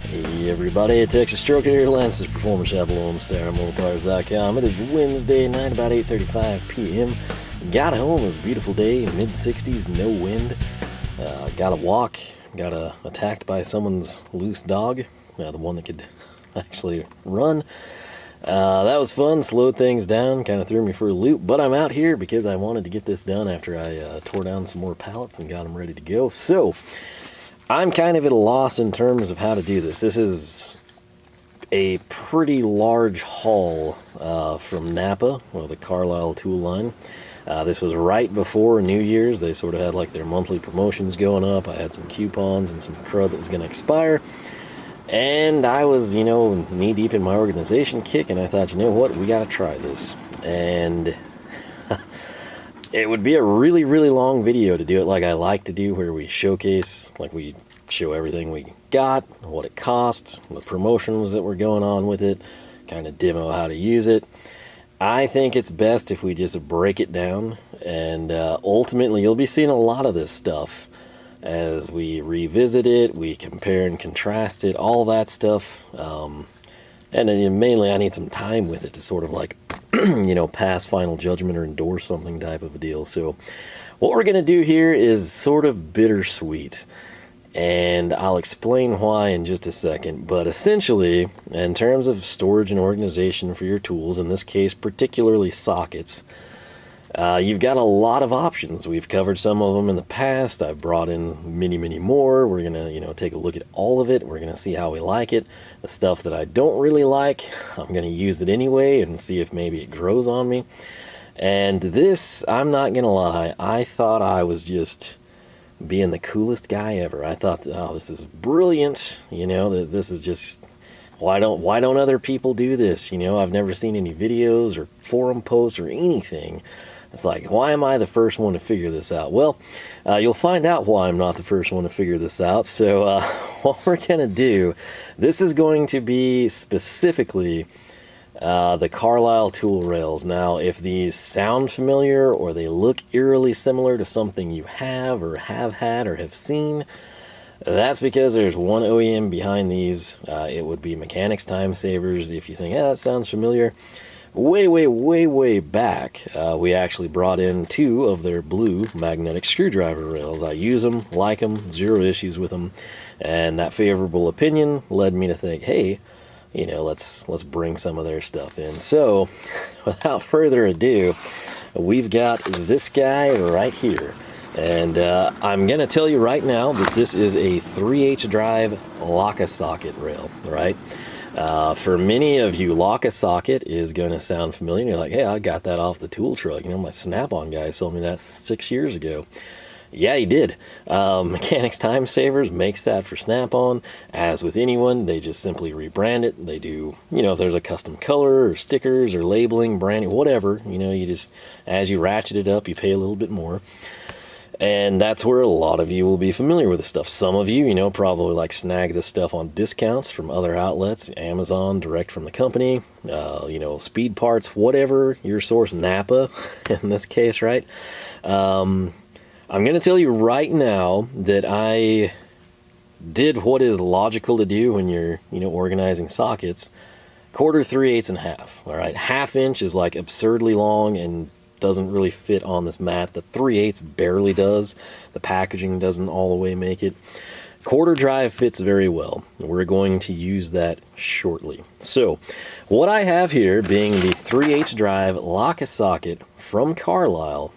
Hey everybody, it's Texas Stroker here, Lance's Performance Shop Lone Star, Mopars.com. It is Wednesday night, about 8:35 p.m. Got home, it was a beautiful day, mid-60s, no wind. Got a walk, got attacked by someone's loose dog, the one that could actually run. That was fun, slowed things down, kind of threw me for a loop, but I'm out here because I wanted to get this done after I tore down some more pallets and got them ready to go. So, I'm kind of at a loss in terms of how to do this. This is a pretty large haul from Napa, or the Carlyle Tool line. This was right before New Year's. They sort of had like their monthly promotions going up. I had some coupons and some crud that was going to expire. And I was, knee deep in my organization kick, and I thought, you know what, we got to try this. And it would be a really, really long video to do it like I like to do, where we showcase, like we show everything we got, what it costs, the promotions that were going on with it, kind of demo how to use it. I think it's best if we just break it down, and ultimately you'll be seeing a lot of this stuff as we revisit it, we compare and contrast it, all that stuff. And then mainly I need some time with it to sort of like, pass final judgment or endorse something type of a deal. So what we're going to do here is sort of bittersweet. And I'll explain why in just a second. But essentially, in terms of storage and organization for your tools, in this case particularly sockets, you've got a lot of options. We've covered some of them in the past. I've brought in many, many more. We're going to, take a look at all of it. We're going to see how we like it. The stuff that I don't really like, I'm going to use it anyway and see if maybe it grows on me. And this, I'm not going to lie, I thought I was just being the coolest guy ever. I thought, oh, this is brilliant. This is just, why don't other people do this? I've never seen any videos or forum posts or anything. It's like, why am I the first one to figure this out? Well, you'll find out why I'm not the first one to figure this out. So what we're going to do, this is going to be specifically the Carlyle tool rails. Now, if these sound familiar or they look eerily similar to something you have or have had or have seen, that's because there's one OEM behind these. It would be Mechanics Time Savers. If you think, that sounds familiar, way back, we actually brought in 2 of their blue magnetic screwdriver rails. I use them, like them, zero issues with them, and that favorable opinion led me to think, hey, let's bring some of their stuff in. So, without further ado, we've got this guy right here. And I'm going to tell you right now that this is a 3/8 drive lock-a-socket rail, right? For many of you, lock-a-socket is going to sound familiar. You're like, hey, I got that off the tool truck. My Snap-on guy sold me that 6 years ago. Yeah, he did. Mechanics Time Savers makes that for Snap-on. As with anyone, they just simply rebrand it. They do, if there's a custom color or stickers or labeling, branding, whatever, you just, as you ratchet it up, you pay a little bit more. And that's where a lot of you will be familiar with this stuff. Some of you, probably like snag this stuff on discounts from other outlets, Amazon, direct from the company, Speed Parts, whatever your source, Napa in this case, right? I'm going to tell you right now that I did what is logical to do when you're, organizing sockets. 1/4, 3/8, and 1/2. All right, 1/2 inch is like absurdly long and doesn't really fit on this mat. The 3/8 barely does. The packaging doesn't all the way make it. 1/4 drive fits very well. We're going to use that shortly. So, what I have here being the 3/8 drive lock-a-socket from Carlyle,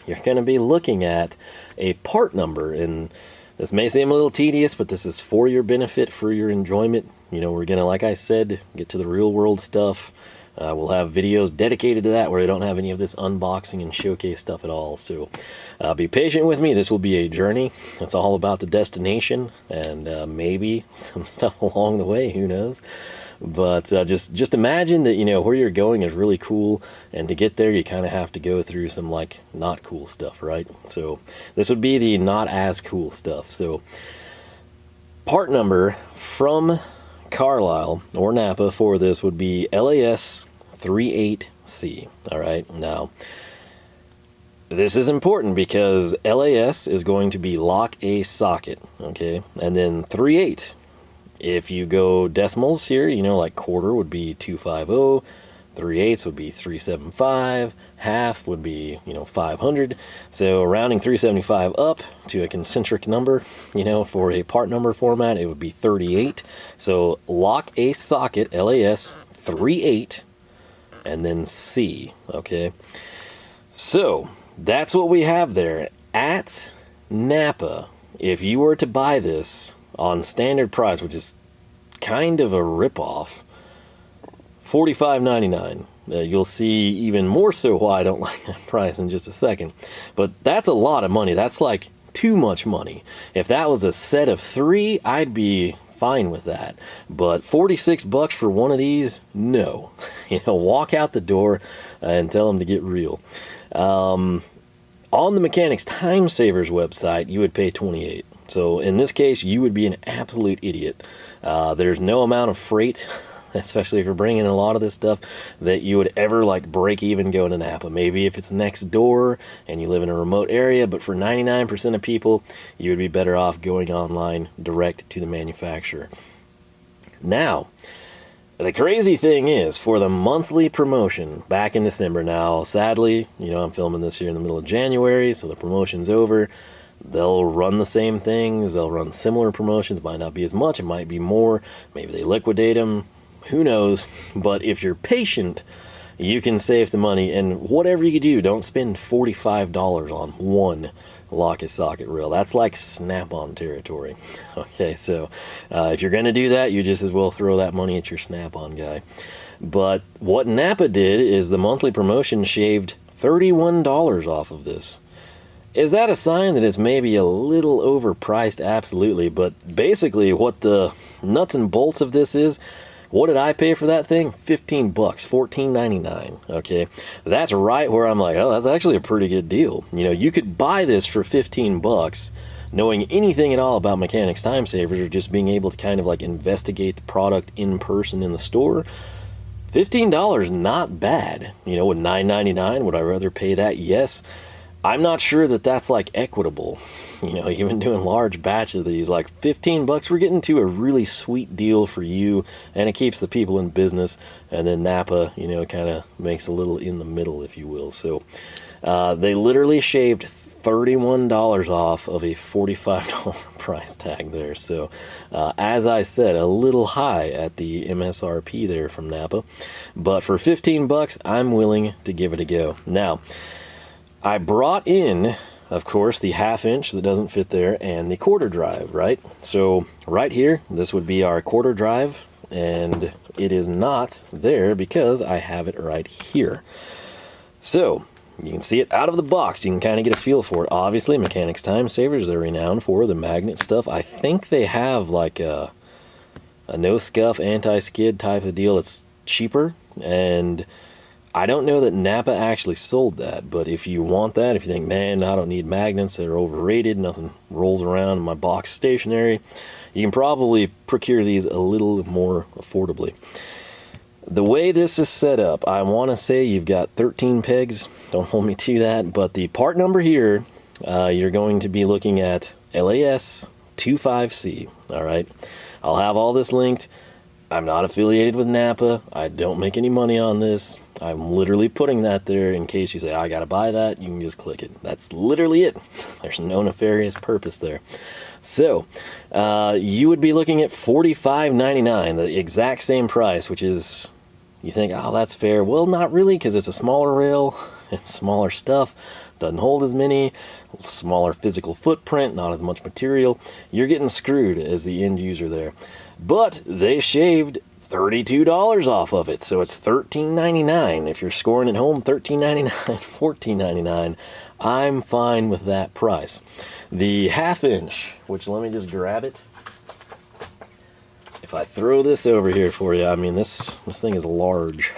you're going to be looking at a part number, and this may seem a little tedious, but this is for your benefit, for your enjoyment. We're going to, like I said, get to the real world stuff. We'll have videos dedicated to that where I don't have any of this unboxing and showcase stuff at all. So be patient with me. This will be a journey. It's all about the destination and maybe some stuff along the way. Who knows? But just imagine that, where you're going is really cool. And to get there, you kind of have to go through some like not cool stuff, right? So this would be the not as cool stuff. So part number from Carlyle or Napa for this would be LAS 38C. All right, now this is important because LAS is going to be lock a socket, okay, and then 3/8 If you go decimals here, you know, like quarter would be 250, 3/8 would be 375, half would be, you know, 500. So rounding 375 up to a concentric number, you know, for a part number format, it would be 38. So lock a socket, LAS 38, and then C, okay? So that's what we have there. At Napa, if you were to buy this on standard price, which is kind of a ripoff, $45.99. You'll see even more so why I don't like that price in just a second. But that's a lot of money. That's like too much money. If that was a set of 3, I'd be fine with that. But $46 for one of these, no. You know, walk out the door and tell them to get real. On the Mechanics Time Savers website, you would pay $28. So in this case, you would be an absolute idiot. There's no amount of freight, especially if you're bringing a lot of this stuff, that you would ever like break even going to Napa. Maybe if it's next door and you live in a remote area, but for 99% of people, you would be better off going online direct to the manufacturer. Now, the crazy thing is, for the monthly promotion back in December, now sadly, you know, I'm filming this here in the middle of January, so the promotion's over. They'll run the same things, they'll run similar promotions, might not be as much, it might be more, maybe they liquidate them, who knows. But if you're patient, you can save some money, and whatever you do, don't spend $45 on one lock and socket reel. That's like Snap-on territory. Okay, so if you're going to do that, you just as well throw that money at your Snap-on guy. But what Napa did is the monthly promotion shaved $31 off of this. Is that a sign that it's maybe a little overpriced? Absolutely. But basically what the nuts and bolts of this is, what did I pay for that thing? $15, $14.99. Okay, that's right where I'm like, oh, that's actually a pretty good deal. You know, you could buy this for $15, knowing anything at all about Mechanics Time Savers, or just being able to kind of like investigate the product in person in the store. $15, not bad. You know, with $9.99, would I rather pay that? Yes. I'm not sure that that's like equitable. You know, even doing large batches of these, like $15, we're getting to a really sweet deal for you, and it keeps the people in business. And then Napa, you know, kind of makes a little in the middle, if you will. So they literally shaved $31 off of a $45 price tag there. So as I said, a little high at the MSRP there from Napa, but for $15, I'm willing to give it a go. Now, I brought in, of course, the 1/2 inch that doesn't fit there and the quarter drive, right? So right here, this would be our quarter drive, and it is not there because I have it right here. So you can see it out of the box. You can kind of get a feel for it. Obviously, Mechanics Time Savers, they're renowned for the magnet stuff. I think they have like a no scuff anti-skid type of deal. It's cheaper, and I don't know that Napa actually sold that, but if you want that, if you think, man, I don't need magnets, they're overrated, nothing rolls around in my box stationary, you can probably procure these a little more affordably. The way this is set up, I want to say you've got 13 pegs, don't hold me to that, but the part number here, you're going to be looking at LAS 25C, all right? I'll have all this linked. I'm not affiliated with Napa. I don't make any money on this. I'm literally putting that there in case you say, I gotta buy that, you can just click it. That's literally it. There's no nefarious purpose there. So, you would be looking at $45.99, the exact same price, which is, you think, oh, that's fair. Well, not really, because it's a smaller rail, it's smaller stuff, doesn't hold as many, smaller physical footprint, not as much material. You're getting screwed as the end user there. But they shaved $32 off of it, so it's $13.99. If you're scoring at home, $13.99, $14.99. I'm fine with that price. The 1/2 inch, which, let me just grab it. If I throw this over here for you, I mean, this thing is large.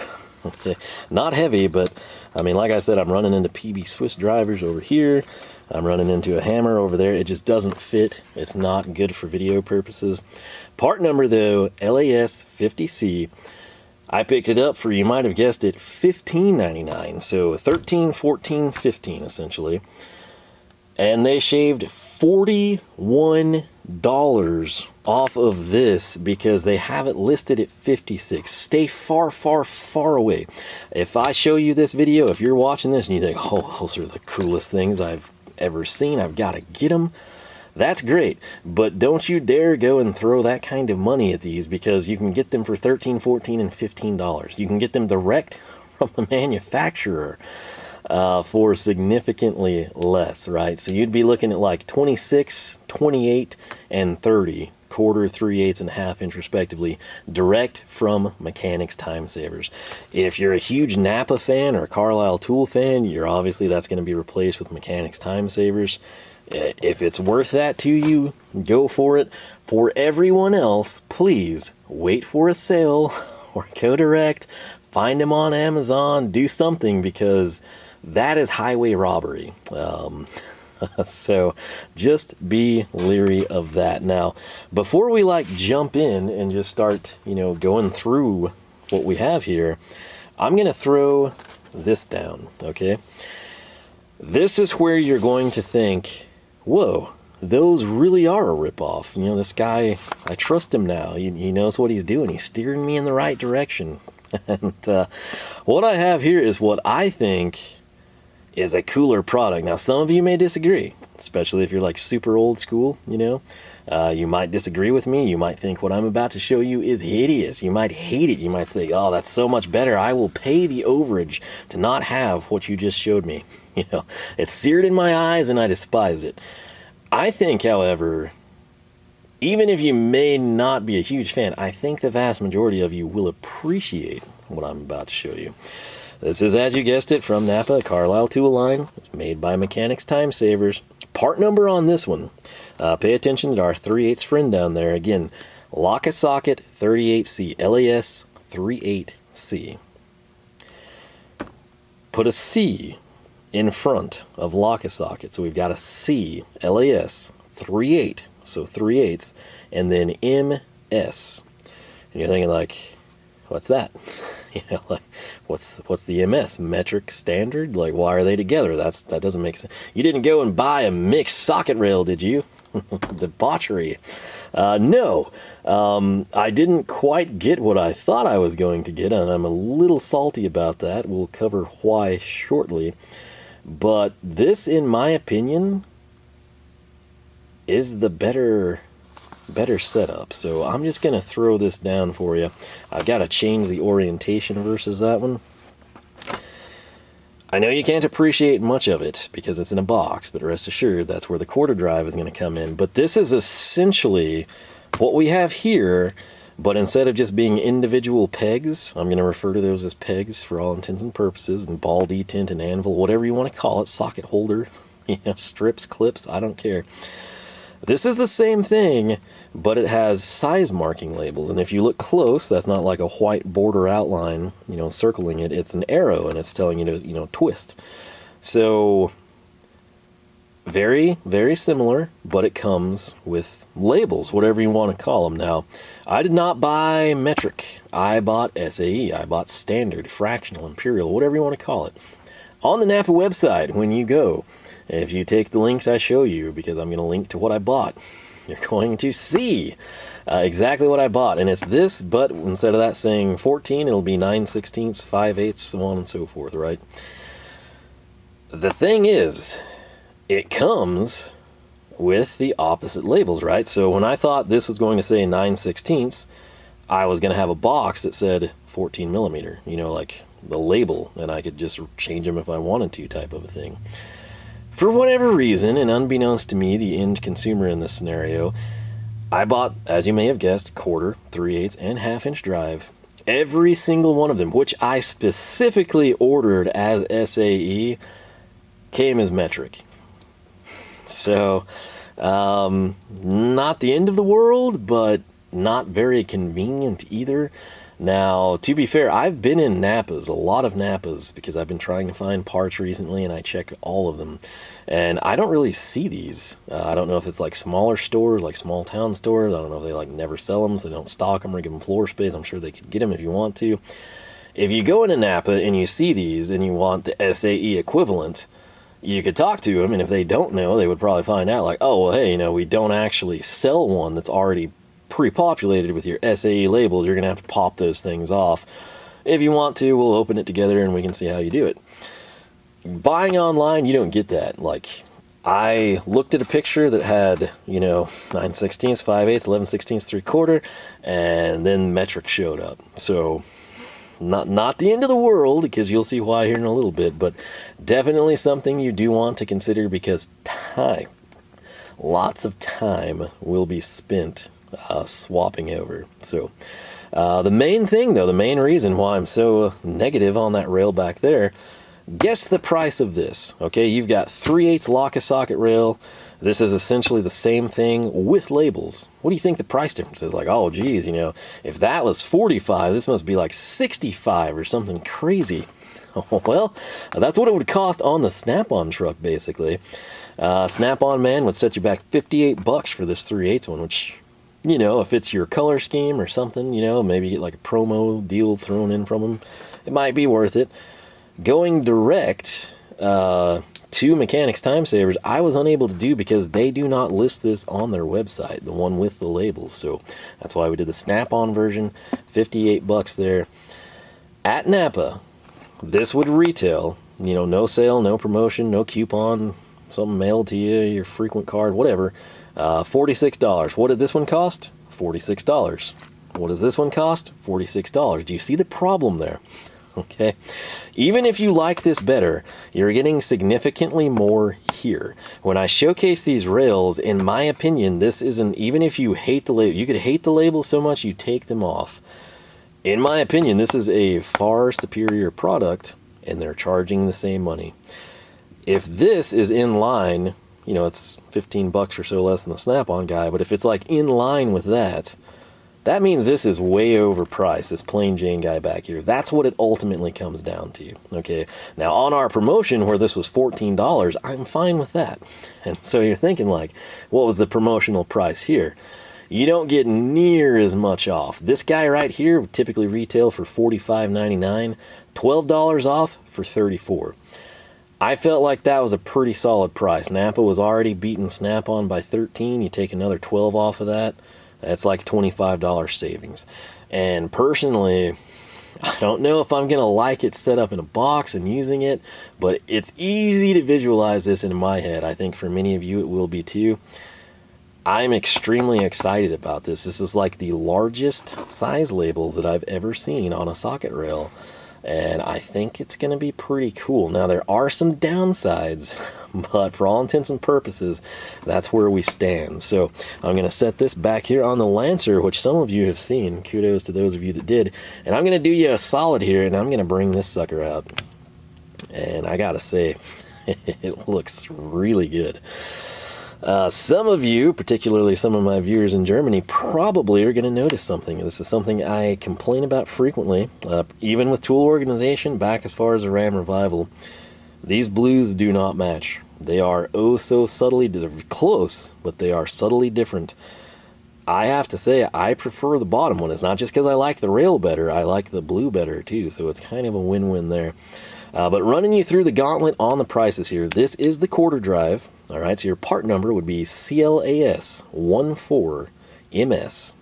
Okay, not heavy, but I mean, like I said, I'm running into PB Swiss drivers over here. I'm running into a hammer over there. It just doesn't fit. It's not good for video purposes. Part number, though, LAS 50C. I picked it up for, you might have guessed it, $15.99. So 13, 14, 15 essentially. And they shaved $41 off of this because they have it listed at 56. Stay far, far, far away. If I show you this video, if you're watching this and you think, oh, those are the coolest things I've ever seen, I've got to get them, that's great. But don't you dare go and throw that kind of money at these, because you can get them for $13, $14, and $15. You can get them direct from the manufacturer for significantly less, right? So you'd be looking at like 26, 28, and 30, quarter, 3/8, and ½ inch respectively, direct from Mechanics Time Savers. If you're a huge Napa fan or a Carlyle Tool fan, that's going to be replaced with Mechanics Time Savers. If it's worth that to you, go for it. For everyone else, please wait for a sale or go direct. Find them on Amazon, do something, because that is highway robbery. So just be leery of that. Now, before we jump in and just start, going through what we have here, I'm going to throw this down, okay? This is where you're going to think, whoa, those really are a ripoff. This guy, I trust him now. He knows what he's doing. He's steering me in the right direction. And what I have here is what I think is a cooler product. Now, some of you may disagree, especially if you're super old school, you might disagree with me. You might think what I'm about to show you is hideous. You might hate it. You might say, oh, that's so much better. I will pay the overage to not have what you just showed me. It's seared in my eyes and I despise it. I think, however, even if you may not be a huge fan, I think the vast majority of you will appreciate what I'm about to show you. This is, as you guessed it, from Napa, Carlyle Tool line. It's made by Mechanics Time Savers. Part number on this one. Pay attention to our 3/8 friend down there. Again, lock a socket 38C, LAS 38C. Put a C in front of lock a socket. So we've got a C, LAS 38, so 3/8, and then MS. And you're thinking what's that? What's the MS? Metric standard? Why are they together? That doesn't make sense. You didn't go and buy a mixed socket rail, did you? Debauchery. No, I didn't quite get what I thought I was going to get, and I'm a little salty about that. We'll cover why shortly. But this, in my opinion, is the better setup. So I'm just going to throw this down for you. I've got to change the orientation versus that one. I know you can't appreciate much of it because it's in a box, but rest assured that's where the quarter drive is going to come in. But this is essentially what we have here, but instead of just being individual pegs, I'm going to refer to those as pegs for all intents and purposes, and ball detent and anvil, whatever you want to call it, socket holder, strips, clips, I don't care. This is the same thing, but it has size marking labels, and if you look close, that's not like a white border outline, circling it. It's an arrow, and it's telling you to, twist. So, very, very similar, but it comes with labels, whatever you want to call them. Now, I did not buy metric. I bought SAE. I bought standard, fractional, imperial, whatever you want to call it. On the Napa website, when you go, if you take the links I show you, because I'm going to link to what I bought, you're going to see exactly what I bought. And it's this, but instead of that saying 14, it'll be 9/16, 5/8, so on and so forth, right? The thing is, it comes with the opposite labels, right? So when I thought this was going to say 9/16, I was going to have a box that said 14 millimeter, like the label, and I could just change them if I wanted to, type of a thing. For whatever reason, and unbeknownst to me, the end consumer in this scenario, I bought, as you may have guessed, quarter, 3/8, and ½ inch drive. Every single one of them, which I specifically ordered as SAE, came as metric. So, not the end of the world, but not very convenient either. Now, to be fair, I've been in Napas, a lot of Napas, because I've been trying to find parts recently, and I check all of them. And I don't really see these. I don't know if it's smaller stores, small town stores. I don't know if they never sell them, so they don't stock them or give them floor space. I'm sure they could get them if you want to. If you go into Napa and you see these and you want the SAE equivalent, you could talk to them, and if they don't know, they would probably find out like, oh, well, hey, you know, we don't actually sell one that's already pre-populated with your SAE labels. You're going to have to pop those things off. If you want to, we'll open it together and we can see how you do it. Buying online, you don't get that. Like, I looked at a picture that had, you know, 9/16, 5/8, 11/16, 3/4, and then metric showed up. So not the end of the world, because you'll see why here in a little bit, but definitely something you do want to consider, because time, lots of time will be spent swapping over. So the main thing, though, the main reason why I'm so negative on that rail back there, guess the price of this. Okay, you've got 3/8 lock socket rail. This is essentially the same thing with labels. What do you think the price difference is? Like, oh, geez, you know, if that was 45, this must be like 65 or something crazy. Well, that's what it would cost on the Snap-on truck, basically. Snap-on, man, would set you back $58 for this 3/8 one, which, you know, if it's your color scheme or something, you know, maybe you get like a promo deal thrown in from them, it might be worth it. Going direct to Mechanics Time Savers, I was unable to do because they do not list this on their website, the one with the labels. So that's why we did the Snap-on version, $58 there. At Napa, this would retail, you know, no sale, no promotion, no coupon, something mailed to you, your frequent card, whatever, $46. What did this one cost? $46. What does this one cost? $46. Do you see the problem there? Okay, even if you like this better, you're getting significantly more here. When I showcase these rails, in my opinion, this isn't, even if you hate the label, you could hate the labels so much you take them off. In my opinion, this is a far superior product, and they're charging the same money. If this is in line, you know, it's $15 or so less than the Snap-on guy, but if it's like in line with that, that means this is way overpriced, this plain Jane guy back here. That's what it ultimately comes down to, okay? Now, on our promotion, where this was $14, I'm fine with that. And so you're thinking, like, what was the promotional price here? You don't get near as much off. This guy right here would typically retail for $45.99, $12 off for $34. I felt like that was a pretty solid price. Napa was already beating Snap-on by 13. You take another 12 off of that, that's like $25 savings. And personally, I don't know if I'm going to like it set up in a box and using it, but it's easy to visualize this in my head. I think for many of you it will be too. I'm extremely excited about this. This is like the largest size labels that I've ever seen on a socket rail, and I think it's going to be pretty cool. Now, there are some downsides, but for all intents and purposes, that's where we stand. So I'm going to set this back here on the Lancer, which some of you have seen. Kudos to those of you that did. And I'm going to do you a solid here, and I'm going to bring this sucker out. And I got to say, it looks really good. Some of you, particularly some of my viewers in Germany, probably are going to notice something. This is something I complain about frequently, even with tool organization, back as far as a Ram Revival. These blues do not match. They are oh so subtly, they're close, but they are subtly different. I have to say, I prefer the bottom one. It's not just because I like the rail better, I like the blue better too, so it's kind of a win-win there. But running you through the gauntlet on the prices here, this is the quarter drive. All right, so your part number would be CLAS 14MS.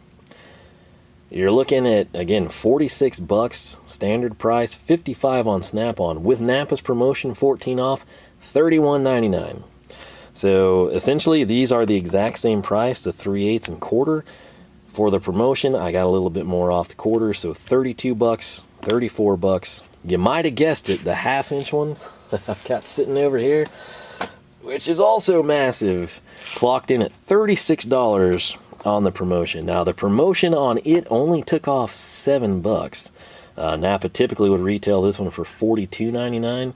You're looking at, again, $46 standard price, $55 on Snap-on. With Napa's promotion, 14 off, $31.99. So essentially, these are the exact same price, the 3/8 and quarter. For the promotion, I got a little bit more off the quarter, so $32, $34. You might have guessed it, the half-inch one that I've got sitting over here, which is also massive, clocked in at $36 on the promotion. Now, the promotion on it only took off $7. Napa typically would retail this one for $42.99,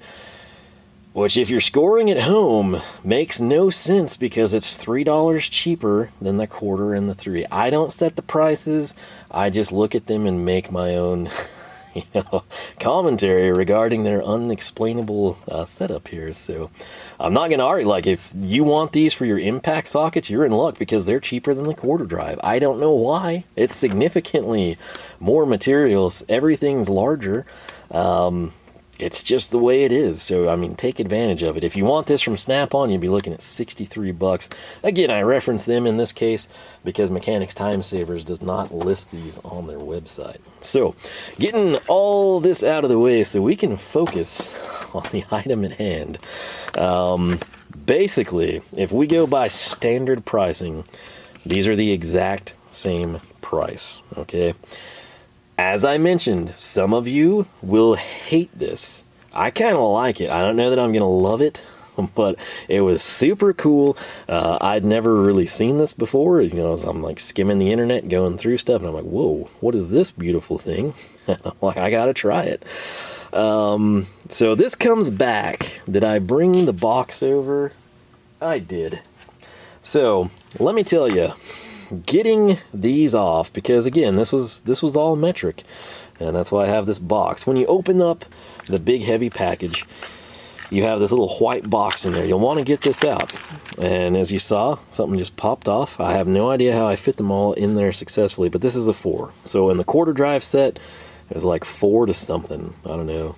which, if you're scoring at home, makes no sense because it's $3 cheaper than the quarter and the 3. I don't set the prices, I just look at them and make my own commentary regarding their unexplainable setup here. So I'm not going to argue. Like, if you want these for your impact sockets, you're in luck because they're cheaper than the quarter drive. I don't know why. It's significantly more materials. Everything's larger. it's just the way it is. So, I mean, take advantage of it. If you want this from Snap-on, you'd be looking at $63. Again, I reference them in this case because Mechanics Time Savers does not list these on their website. So, getting all this out of the way so we can focus on the item at hand. Basically, if we go by standard pricing, these are the exact same price, okay? As I mentioned, some of you will hate this. I kind of like it. I don't know that I'm going to love it, but it was super cool. I'd never really seen this before. You know, as I'm like skimming the internet, going through stuff, and I'm like, whoa, what is this beautiful thing? I'm like, I got to try it. So this comes back. Did I bring the box over? I did. So let me tell you, getting these off, because again, this was all metric, and that's why I have this box. When you open up the big heavy package, you have this little white box in there. You'll want to get this out, and as you saw, something just popped off. I have no idea how I fit them all in there successfully, but this is a 4. So in the quarter drive set, it was like 4 to something, I don't know.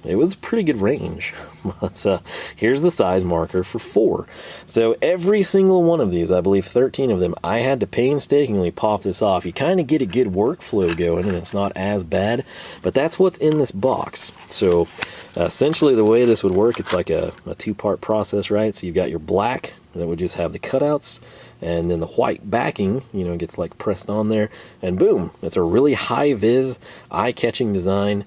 It was a pretty good range. But here's the size marker for 4. So every single one of these, I believe 13 of them, I had to painstakingly pop this off. You kind of get a good workflow going, and it's not as bad. But that's what's in this box. So essentially the way this would work, it's like a 2-part process, right? So you've got your black that would just have the cutouts, and then the white backing, you know, gets like pressed on there, and boom, it's a really high-vis, eye-catching design.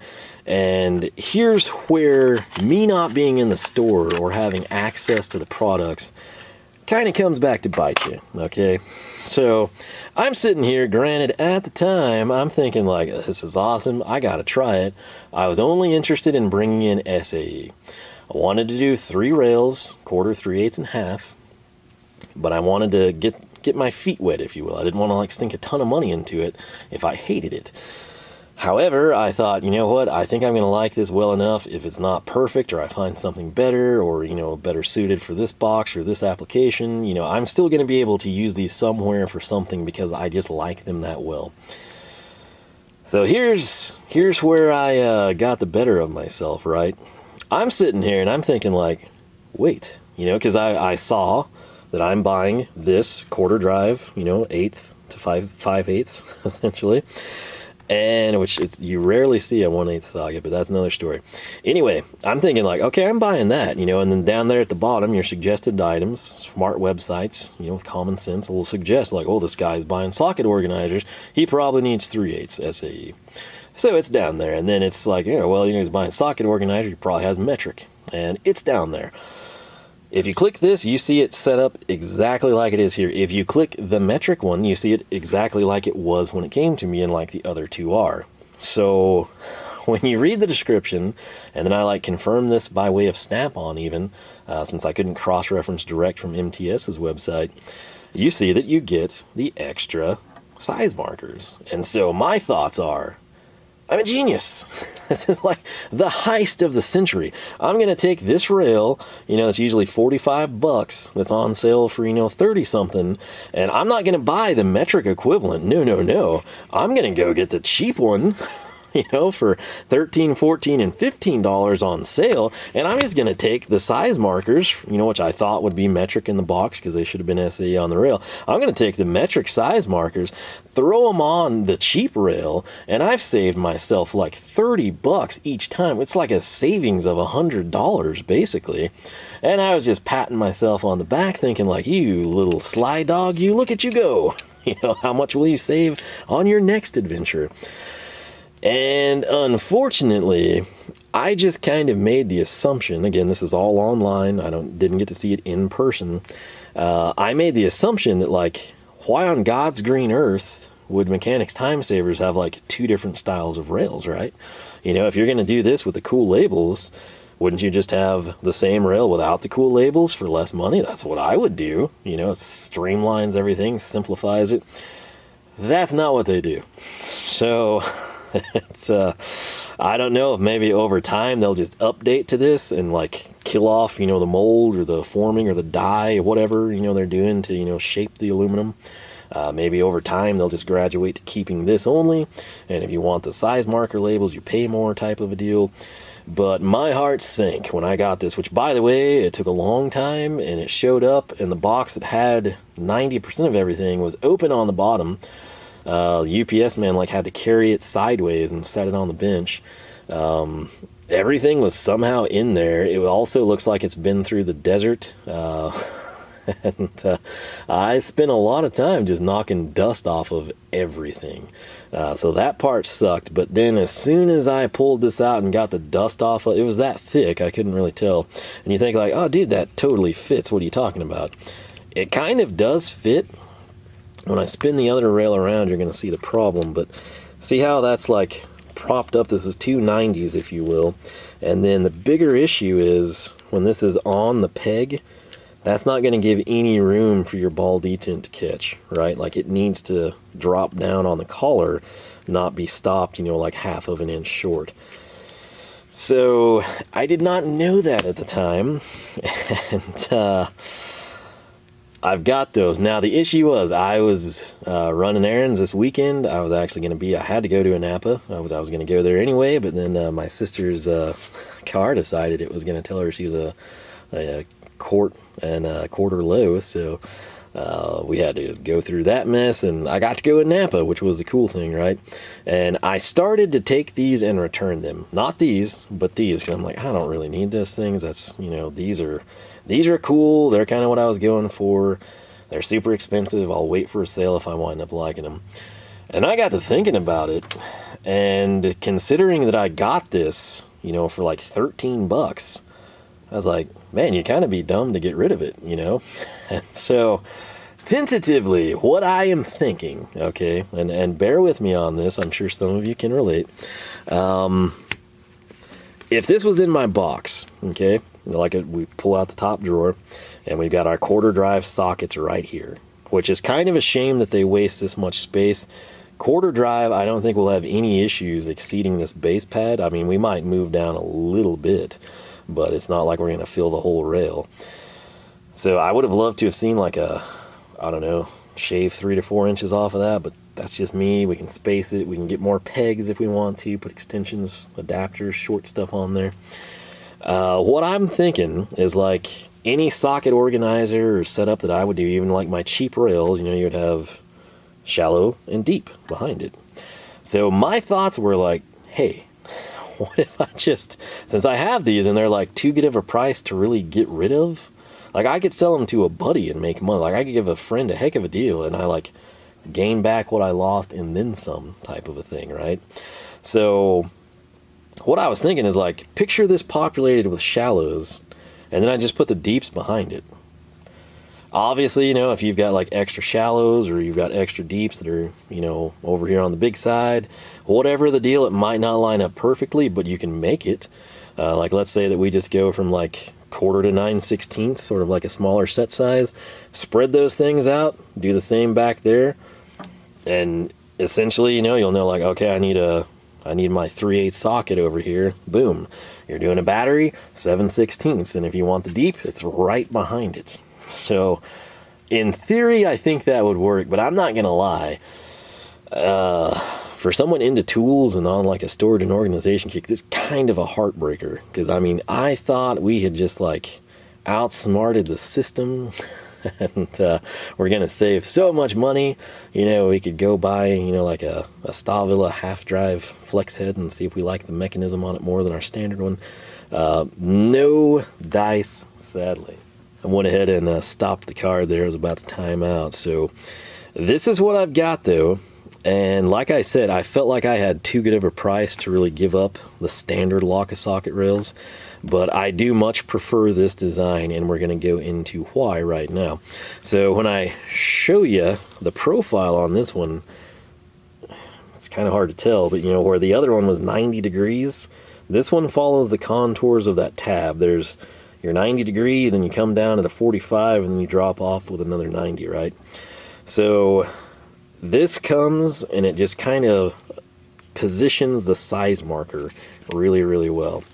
And here's where me not being in the store or having access to the products kind of comes back to bite you, okay? So I'm sitting here, granted, at the time, I'm thinking like, this is awesome, I gotta try it. I was only interested in bringing in SAE. I wanted to do 3 rails, quarter, 3/8, and half, but I wanted to get my feet wet, if you will. I didn't want to like sink a ton of money into it if I hated it. However, I thought, you know what, I think I'm going to like this well enough. If it's not perfect, or I find something better, or, you know, better suited for this box or this application, you know, I'm still going to be able to use these somewhere for something because I just like them that well. So here's where I got the better of myself, right? I'm sitting here and I'm thinking like, wait, you know, because I saw that I'm buying this quarter drive, you know, 1/8 to 5/8 essentially. And which is, you rarely see a 1/8 socket, but that's another story. Anyway, I'm thinking like, okay, I'm buying that, you know, and then down there at the bottom, your suggested items, smart websites, you know, with common sense, will suggest like, oh, this guy's buying socket organizers. He probably needs 3/8 SAE. So it's down there, and then it's like, yeah, well, you know, he's buying socket organizer, he probably has metric, and it's down there. If you click this, you see it set up exactly like it is here. If you click the metric one, you see it exactly like it was when it came to me, and like the other two are. So when you read the description, and then I like confirm this by way of Snap-on even, since I couldn't cross-reference direct from MTS's website, you see that you get the extra size markers. And so my thoughts are, I'm a genius. This is like the heist of the century. I'm going to take this rail, you know, it's usually $45, that's on sale for, you know, 30 something, and I'm not going to buy the metric equivalent. No. I'm going to go get the cheap one, you know, for $13, $14, and $15 on sale, and I'm just going to take the size markers, you know, which I thought would be metric in the box because they should have been SAE on the rail. I'm going to take the metric size markers, throw them on the cheap rail, and I've saved myself like $30 each time. It's like a savings of $100 basically. And I was just patting myself on the back thinking like, you little sly dog, you look at you go. You know, how much will you save on your next adventure? And unfortunately, I just kind of made the assumption, again, this is all online, didn't get to see it in person. I made the assumption that like, why on God's green earth would Mechanics Time Savers have like 2 different styles of rails, right? You know, if you're going to do this with the cool labels, wouldn't you just have the same rail without the cool labels for less money? That's what I would do. You know, it streamlines everything, simplifies it. That's not what they do. So it's I don't know if maybe over time they'll just update to this and like kill off, you know, the mold or the forming or the dye or whatever, you know, they're doing to, you know, shape the aluminum. Maybe over time they'll just graduate to keeping this only, and if you want the size marker labels, you pay more type of a deal. But my heart sank when I got this, which, by the way, it took a long time, and it showed up, and the box that had 90% of everything was open on the bottom. The UPS man like had to carry it sideways and set it on the bench. Everything was somehow in there. It also looks like it's been through the desert. And I spent a lot of time just knocking dust off of everything. So that part sucked. But then as soon as I pulled this out and got the dust off, it was that thick, I couldn't really tell. And you think like, oh, dude, that totally fits. What are you talking about? It kind of does fit. When I spin the other rail around, you're going to see the problem. But see how that's like propped up? This is two 90s, if you will. And then the bigger issue is when this is on the peg, that's not going to give any room for your ball detent to catch, right? Like it needs to drop down on the collar, not be stopped, like half of an inch short. So I did not know that at the time, and I've got those. Now the issue was I was running errands this weekend. I was actually going to I had to go to a Napa. I was going to go there anyway, but then my sister's car decided it was going to tell her she was a quart and a quarter low, so we had to go through that mess, and I got to go in Napa, which was the cool thing, right? And I started to take these and return them. Not these, but these, because I'm like, I don't really need those things. That's, these are cool. They're kind of what I was going for. They're super expensive. I'll wait for a sale if I wind up liking them. And I got to thinking about it, and considering that I got this, for like $13, I was like, man, you'd kind of be dumb to get rid of it, And so, tentatively, what I am thinking, okay, and bear with me on this, I'm sure some of you can relate. If this was in my box, okay, we pull out the top drawer, and we've got our quarter drive sockets right here, which is kind of a shame that they waste this much space. Quarter drive, I don't think we'll have any issues exceeding this base pad. I mean, we might move down a little bit, but it's not like we're going to fill the whole rail. So I would have loved to have seen like shave 3 to 4 inches off of that, but that's just me. We can space it. We can get more pegs if we want to, put extensions, adapters, short stuff on there. What I'm thinking is like any socket organizer or setup that I would do, even like my cheap rails, you'd have shallow and deep behind it. So my thoughts were like, hey, what if I just, since I have these and they're like too good of a price to really get rid of, like I could sell them to a buddy and make money. Like I could give a friend a heck of a deal and I like gain back what I lost and then some type of a thing, right? So what I was thinking is like, picture this populated with shallows, and then I just put the deeps behind it. Obviously, if you've got like extra shallows or you've got extra deeps that are, over here on the big side, whatever the deal, it might not line up perfectly, but you can make it. Like let's say that we just go from like quarter to 9/16, sort of like a smaller set size, spread those things out, do the same back there, and essentially, you'll know like, okay, I need my 3/8 socket over here. Boom. You're doing a battery, 7/16, and if you want the deep, it's right behind it. So, in theory, I think that would work, but I'm not gonna lie. For someone into tools and on like a storage and organization kick, this is kind of a heartbreaker. Because, I thought we had just like outsmarted the system and we're gonna save so much money. We could go buy, like a Stavilla half-drive flex head and see if we like the mechanism on it more than our standard one. No dice, sadly. I went ahead and stopped the card there. I was about to time out. So this is what I've got though. And like I said, I felt like I had too good of a price to really give up the standard lock socket rails. But I do much prefer this design, and we're going to go into why right now. So when I show you the profile on this one, it's kind of hard to tell, but where the other one was 90 degrees, this one follows the contours of that tab. There's your 90 degree, then you come down at a 45, and then you drop off with another 90, right? So this comes, and it just kind of positions the size marker really, really well.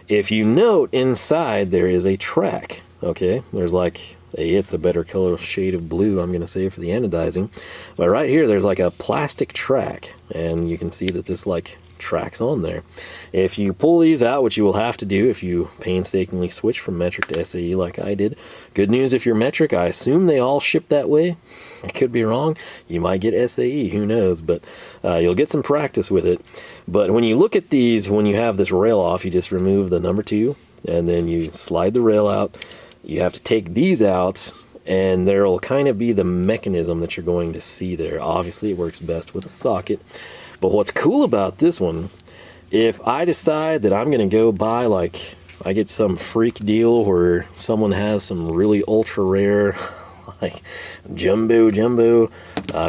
If you note inside, there is a track, okay? There's like it's a better color shade of blue, I'm going to say, for the anodizing. But right here, there's like a plastic track, and you can see that this like tracks on there. If you pull these out, which you will have to do if you painstakingly switch from metric to SAE like I did. Good news if you're metric, I assume they all ship that way. I could be wrong. You might get SAE, who knows, but you'll get some practice with it. But when you look at these, when you have this rail off, you just remove the number 2 and then you slide the rail out. You have to take these out, and there will kind of be the mechanism that you're going to see there. Obviously it works best with a socket, but what's cool about this one, if I decide that I'm going to go buy, like, I get some freak deal where someone has some really ultra rare like jumbo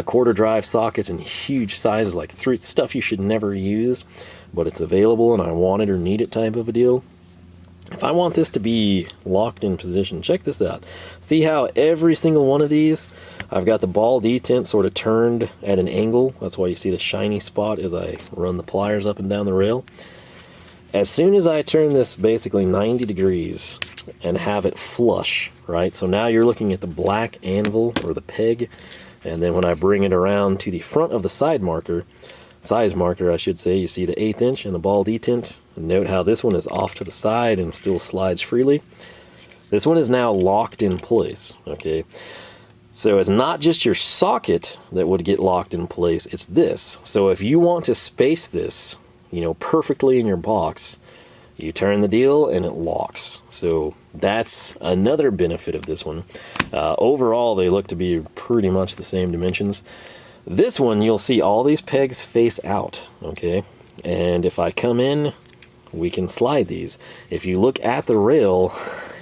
quarter drive sockets in huge sizes, like stuff you should never use, but it's available and I want it or need it type of a deal. If I want this to be locked in position, check this out. See how every single one of these, I've got the ball detent sort of turned at an angle. That's why you see the shiny spot as I run the pliers up and down the rail. As soon as I turn this basically 90 degrees and have it flush, right? So now you're looking at the black anvil or the peg, and then when I bring it around to the front of the size marker, I should say, you see the 1/8 inch and the ball detent. Note how this one is off to the side and still slides freely. This one is now locked in place, okay? So it's not just your socket that would get locked in place, it's this. So if you want to space this, you know, perfectly in your box, you turn the deal and it locks. So that's another benefit of this one. Overall, they look to be pretty much the same dimensions. This one, you'll see all these pegs face out, okay? And if I come in, we can slide these. If you look at the rail,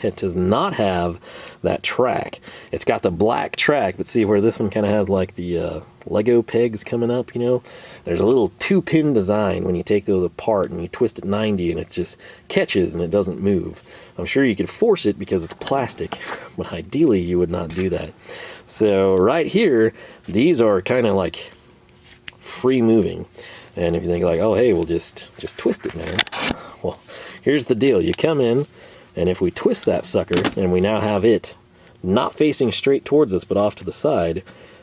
it does not have that track. It's got the black track, but see where this one kind of has like the Lego pegs coming up, you know? There's a little 2-pin design when you take those apart and you twist it 90 and it just catches and it doesn't move. I'm sure you could force it because it's plastic, but ideally you would not do that. So right here, these are kind of like free moving. And if you think like, oh, hey, we'll just twist it, man. Well, here's the deal. You come in, and if we twist that sucker, and we now have it not facing straight towards us, but off to the side,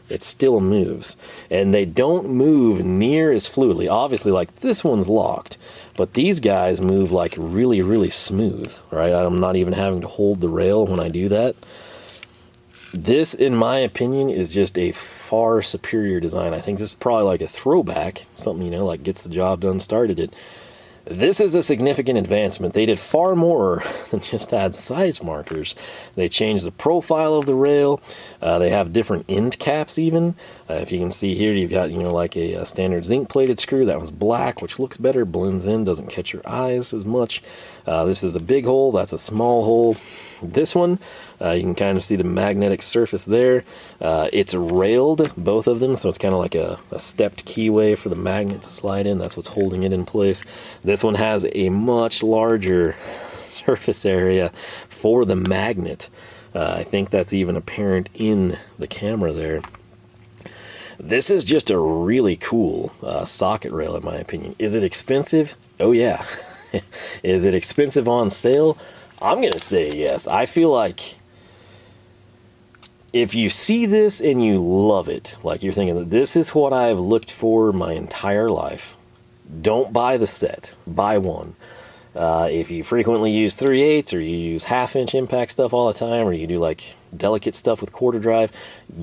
it still moves. And they don't move near as fluidly. Obviously, like this one's locked, but these guys move like really, really smooth, right? I'm not even having to hold the rail when I do that. This, in my opinion, is just a far superior design. I think this is probably like a throwback, something, you know, like gets the job done, started it. This is a significant advancement. They did far more than just add size markers. They changed the profile of the rail. They have different end caps even. If you can see here, you've got, you know, like a standard zinc plated screw. That one's black, which looks better, blends in, doesn't catch your eyes as much. This is a big hole, that's a small hole. This one, you can kind of see the magnetic surface there. It's railed, both of them, so it's kind of like a stepped keyway for the magnet to slide in. That's what's holding it in place. This one has a much larger surface area for the magnet. I think that's even apparent in the camera there. This is just a really cool socket rail, in my opinion. Is it expensive? Oh yeah. Is it expensive on sale? I'm gonna say yes. I feel like if you see this and you love it, like you're thinking that this is what I've looked for my entire life, don't buy the set, buy one. If you frequently use 3/8 or you use 1/2 inch impact stuff all the time, or you do like delicate stuff with quarter drive,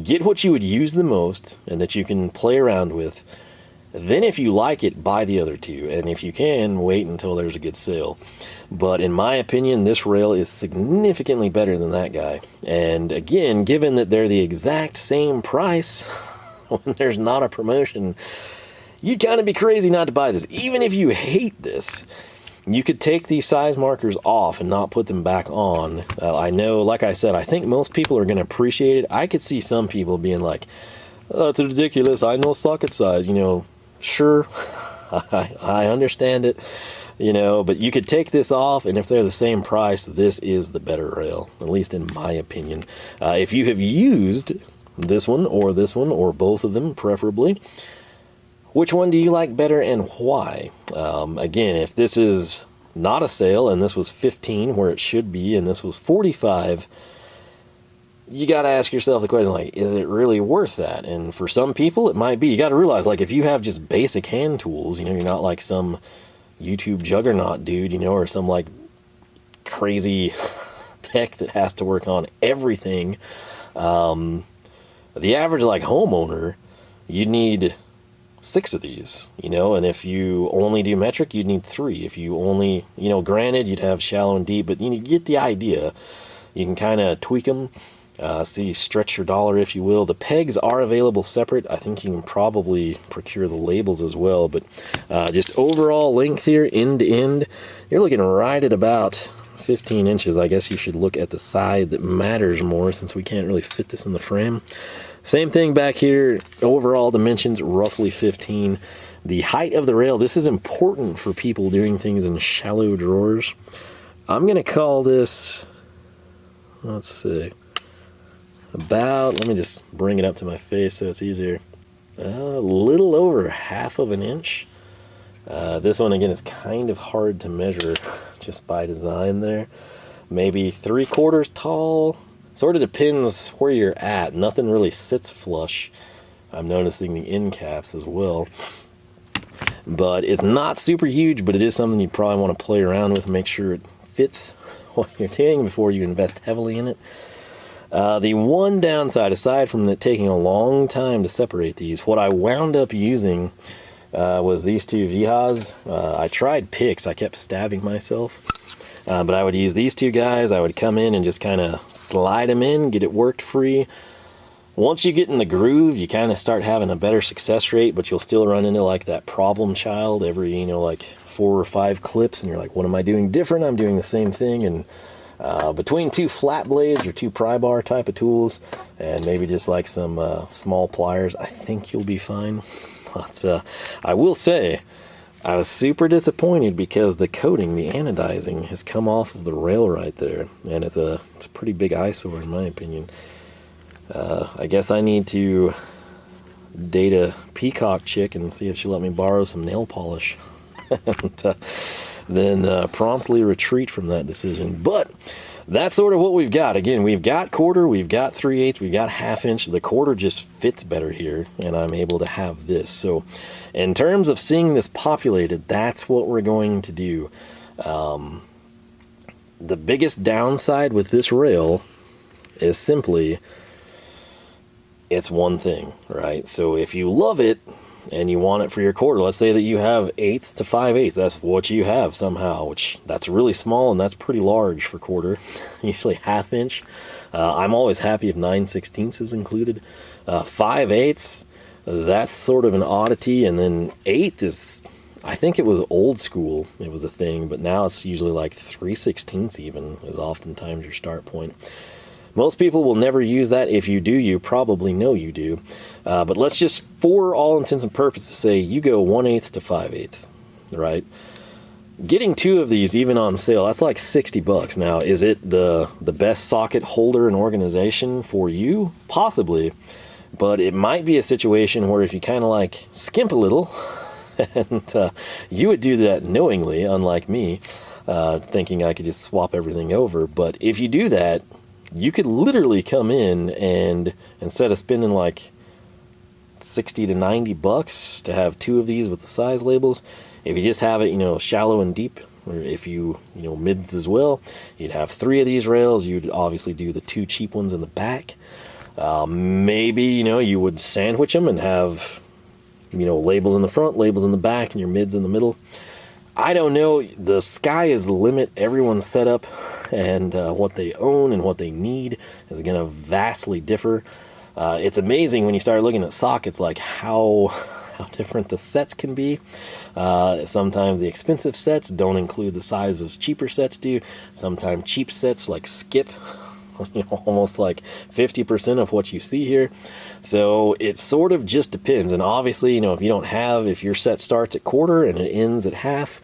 get what you would use the most and that you can play around with. Then if you like it, buy the other two, and if you can, wait until there's a good sale. But in my opinion, this rail is significantly better than that guy. And again, given that they're the exact same price, when there's not a promotion, you'd kind of be crazy not to buy this. Even if you hate this, you could take these size markers off and not put them back on. I know, like I said, I think most people are going to appreciate it. I could see some people being like, oh, it's ridiculous, I know socket size, you know. Sure, I understand it, you know, but you could take this off, and if they're the same price, this is the better rail, at least in my opinion. If you have used this one, or both of them preferably, which one do you like better and why? Again, if this is not a sale and this was $15 where it should be and this was $45, you got to ask yourself the question, like, is it really worth that? And for some people, it might be. You got to realize, like, if you have just basic hand tools, you know, you're not like some YouTube juggernaut dude, you know, or some, like, crazy tech that has to work on everything. The average, like, homeowner, you need 6 of these, you know, and if you only do metric, you'd need 3. If you only, you know, granted, you'd have shallow and deep, but you get the idea. You can kind of tweak them. See, stretch your dollar, if you will. The pegs are available separate. I think you can probably procure the labels as well. But just overall length here, end to end, you're looking right at about 15 inches. I guess you should look at the side that matters more, since we can't really fit this in the frame. Same thing back here. Overall dimensions, roughly 15. The height of the rail, this is important for people doing things in shallow drawers. I'm going to call this, let's see, about, let me just bring it up to my face so it's easier, a little over 1/2 inch. This one, again, is kind of hard to measure just by design there. Maybe 3/4 tall. Sort of depends where you're at. Nothing really sits flush. I'm noticing the end caps as well. But it's not super huge, but it is something you probably want to play around with, make sure it fits what you're doing before you invest heavily in it. The one downside, aside from it taking a long time to separate these, what I wound up using was these 2 Vihas. I tried picks. I kept stabbing myself. But I would use these 2 guys. I would come in and just kind of slide them in, get it worked free. Once you get in the groove, you kind of start having a better success rate, but you'll still run into like that problem child every, you know, like 4 or 5 clips, and you're like, what am I doing different? I'm doing the same thing. And between 2 flat blades or 2 pry bar type of tools, and maybe just like some small pliers, I think you'll be fine. But I will say, I was super disappointed because the coating, the anodizing, has come off of the rail right there, and it's a pretty big eyesore in my opinion. I guess I need to date a peacock chick and see if she'll let me borrow some nail polish, and then promptly retreat from that decision. But that's sort of what we've got. Again, we've got 1/4, we've got 3/8, we've got 1/2 inch. The 1/4 just fits better here, and I'm able to have this. So in terms of seeing this populated, that's what we're going to do. The biggest downside with this rail is simply, it's one thing, right? So if you love it and you want it for your 1/4, let's say that you have 1/8 to 5/8, that's what you have somehow, which that's really small and that's pretty large for 1/4, usually 1/2 inch. I'm always happy if 9/16 is included. 5/8, that's sort of an oddity, and then 1/8 is, I think it was old school, it was a thing, but now it's usually like 3/16 even is oftentimes your start point. Most people will never use that. If you do, you probably know you do. But let's just, for all intents and purposes, say you go 1/8 to 5/8, right? Getting 2 of these, even on sale, that's like $60. Now, is it the best socket holder and organization for you? Possibly. But it might be a situation where if you kind of like skimp a little, and you would do that knowingly, unlike me, thinking I could just swap everything over. But if you do that, you could literally come in and instead of spending like $60 to $90 to have 2 of these with the size labels, if you just have it, you know, shallow and deep, or if you know, mids as well, you'd have 3 of these rails. You'd obviously do the 2 cheap ones in the back. Maybe, you know, you would sandwich them and have, you know, labels in the front, labels in the back, and your mids in the middle. I don't know. The sky is the limit. Everyone's setup and what they own and what they need is going to vastly differ. It's amazing when you start looking at sockets, like how different the sets can be. Sometimes the expensive sets don't include the sizes cheaper sets do. Sometimes cheap sets like skip, you know, almost like 50% of what you see here. So it sort of just depends. And obviously, you know, if your set starts at 1/4 and it ends at 1/2,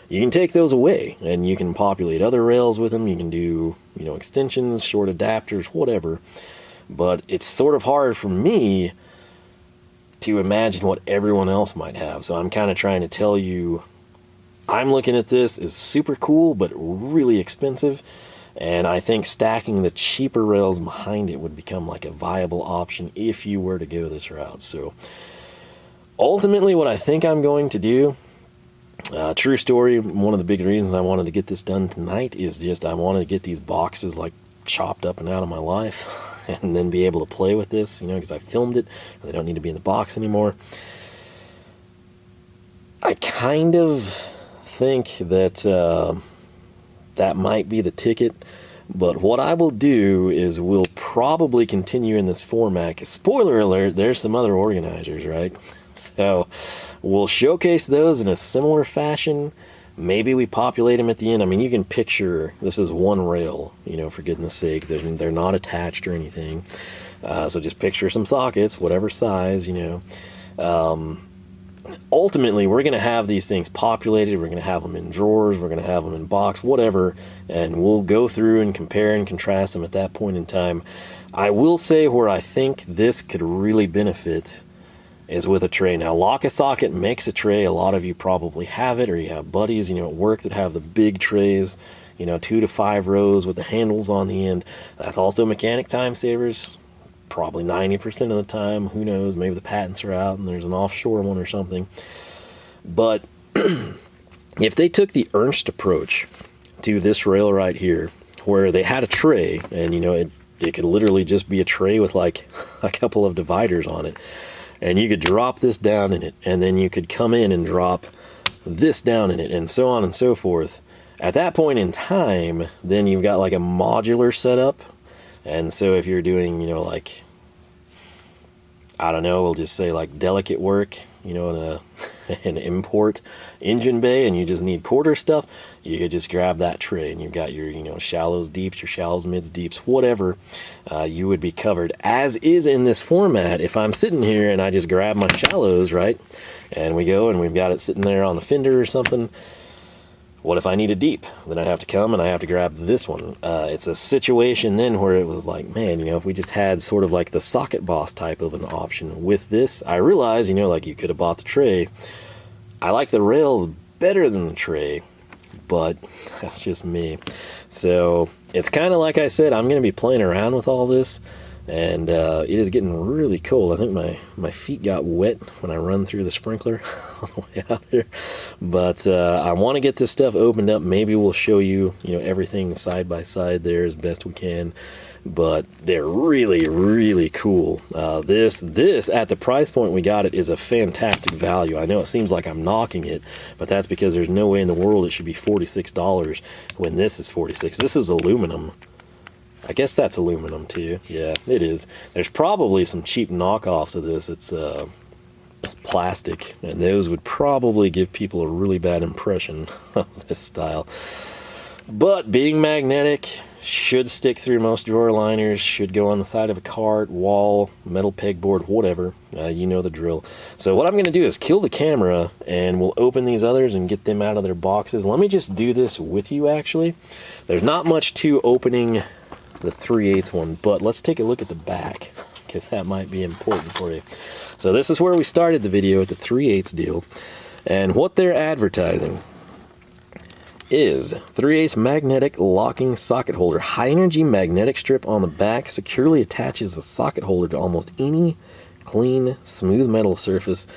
you can take those away and you can populate other rails with them. You can do, you know, extensions, short adapters, whatever. But it's sort of hard for me to imagine what everyone else might have. So I'm kind of trying to tell you, I'm looking at this as super cool, but really expensive. And I think stacking the cheaper rails behind it would become like a viable option if you were to go this route. So ultimately what I think I'm going to do, true story, one of the big reasons I wanted to get this done tonight is just I wanted to get these boxes like chopped up and out of my life and then be able to play with this, you know, because I filmed it and they don't need to be in the box anymore. I kind of think that that might be the ticket, but what I will do is we'll probably continue in this format, 'cause spoiler alert, there's some other organizers, right? So we'll showcase those in a similar fashion. Maybe we populate them at the end. I mean, you can picture this is one rail, you know, for goodness sake. They're not attached or anything. So just picture some sockets, whatever size, you know. Ultimately, we're going to have these things populated. We're going to have them in drawers. We're going to have them in box, whatever. And we'll go through and compare and contrast them at that point in time. I will say where I think this could really benefit is with a tray. Now, Lock a Socket makes a tray. A lot of you probably have it, or you have buddies, you know, at work that have the big trays, you know, 2 to 5 rows with the handles on the end. That's also mechanic time savers. Probably 90% of the time. Who knows? Maybe the patents are out and there's an offshore one or something. But if they took the Ernst approach to this rail right here, where they had a tray, and you know, it could literally just be a tray with like a couple of dividers on it, and you could drop this down in it, and then you could come in and drop this down in it, and so on and so forth. At that point in time, then you've got like a modular setup. And so if you're doing, you know, like, I don't know, we'll just say like delicate work, you know, in an import engine bay, and you just need quarter stuff, you could just grab that tray and you've got your, you know, shallows, deeps, your shallows, mids, deeps, whatever, you would be covered. As is in this format, if I'm sitting here and I just grab my shallows, right, and we go and we've got it sitting there on the fender or something, what if I need a deep? Then I have to come and I have to grab this one. It's a situation then where it was like, man, you know, if we just had sort of like the Socket Boss type of an option with this, I realize, you know, like you could have bought the tray. I like the rails better than the tray, but that's just me. So it's kind of like I said, I'm going to be playing around with all this. And it is getting really cold. I think my feet got wet when I run through the sprinkler on the way out here. But I want to get this stuff opened up. Maybe we'll show you, you know, everything side by side there as best we can. But they're really, really cool. This at the price point we got it is a fantastic value. I know it seems like I'm knocking it, but that's because there's no way in the world it should be $46 when this is $46. This is aluminum. I guess that's aluminum too. Yeah, it is. There's probably some cheap knockoffs of this. It's plastic, and those would probably give people a really bad impression of this style. But being magnetic, should stick through most drawer liners, should go on the side of a cart, wall, metal pegboard, whatever. You know the drill. So what I'm going to do is kill the camera, and we'll open these others and get them out of their boxes. Let me just do this with you, actually. There's not much to opening the 3/8 one, but let's take a look at the back, because that might be important for you. So this is where we started the video at the 3/8 deal, and what they're advertising is 3/8 magnetic locking socket holder. High energy magnetic strip on the back securely attaches the socket holder to almost any clean, smooth metal surface.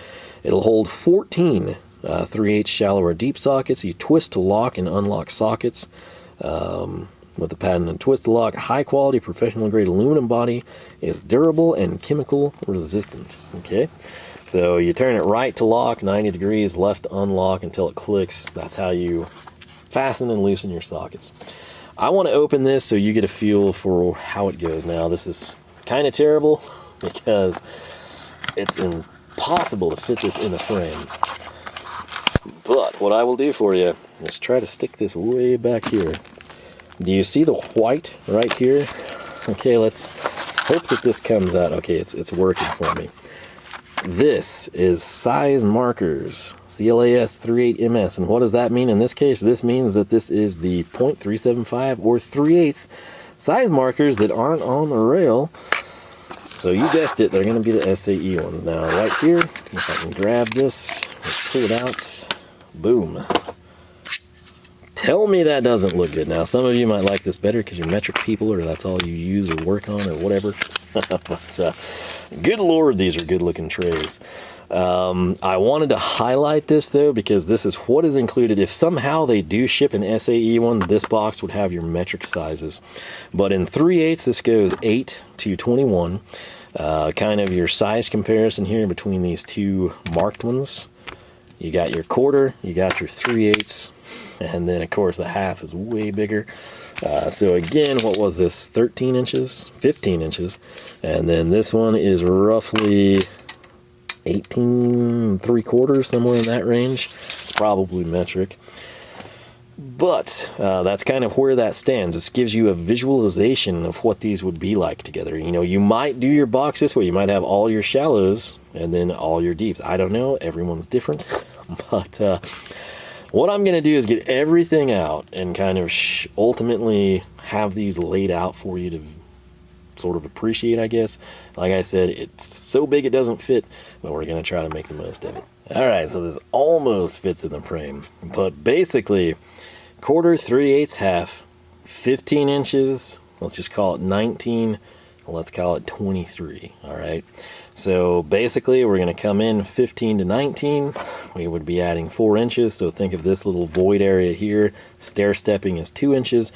It'll hold 14 3/8 shallow or deep sockets. You twist to lock and unlock sockets. With the patented twist to lock, high quality professional grade aluminum body, is durable and chemical resistant. Okay, so you turn it right to lock 90 degrees, left to unlock until it clicks. That's how you fasten and loosen your sockets. I want to open this so you get a feel for how it goes. Now this is kind of terrible because it's impossible to fit this in the frame, but what I will do for you is try to stick this way back here. Do you see the white right here? Okay, let's hope that this comes out. Okay, it's working for me. This is size markers, CLAS 38 MS. And what does that mean in this case? This means that this is the .375 or 3/8 size markers that aren't on the rail. So you guessed it, they're going to be the SAE ones. Now, right here, if I can grab this, let's pull it out. Boom. Tell me that doesn't look good. Now, some of you might like this better because you're metric people, or that's all you use or work on or whatever. But good Lord, these are good looking trays. I wanted to highlight this though, because this is what is included. If somehow they do ship an SAE one, this box would have your metric sizes. But in 3/8, this goes 8 to 21. Kind of your size comparison here between these two marked ones. You got your quarter, you got your 3/8, and then of course the half is way bigger. So again, what was this, 13 inches, 15 inches, and then this one is roughly 18 3/4, somewhere in that range. It's probably metric, but that's kind of where that stands. This gives you a visualization of what these would be like together. You know, you might do your box this way. You might have all your shallows and then all your deeps. I don't know, everyone's different. But what I'm going to do is get everything out and kind of ultimately have these laid out for you to sort of appreciate, I guess. Like I said, it's so big it doesn't fit, but we're going to try to make the most of it. All right, so this almost fits in the frame, but basically quarter, 3/8, half, 15 inches, let's just call it 19, let's call it 23. All right, so basically we're going to come in 15 to 19. We would be adding 4 inches, so think of this little void area here. Stair stepping is 2 inches.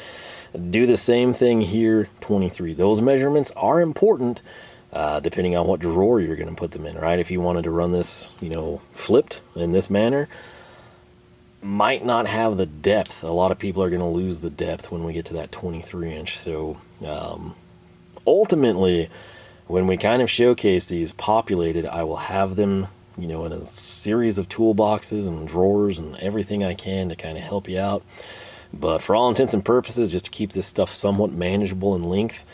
Do the same thing here, 23. Those measurements are important depending on what drawer you're going to put them in, right? If you wanted to run this, you know, flipped in this manner, might not have the depth. A lot of people are going to lose the depth when we get to that 23 inch. So ultimately, when we kind of showcase these populated, I will have them, you know, in a series of toolboxes and drawers and everything I can to kind of help you out. But for all intents and purposes, just to keep this stuff somewhat manageable in length,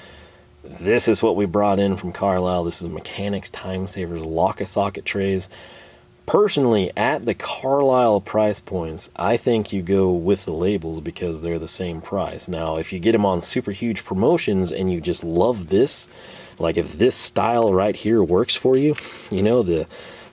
this is what we brought in from Carlyle. This is Mechanics Time Savers lock-a-socket trays. Personally, at the Carlyle price points, I think you go with the labels because they're the same price. Now, if you get them on super huge promotions and you just love this, like if this style right here works for you, you know, the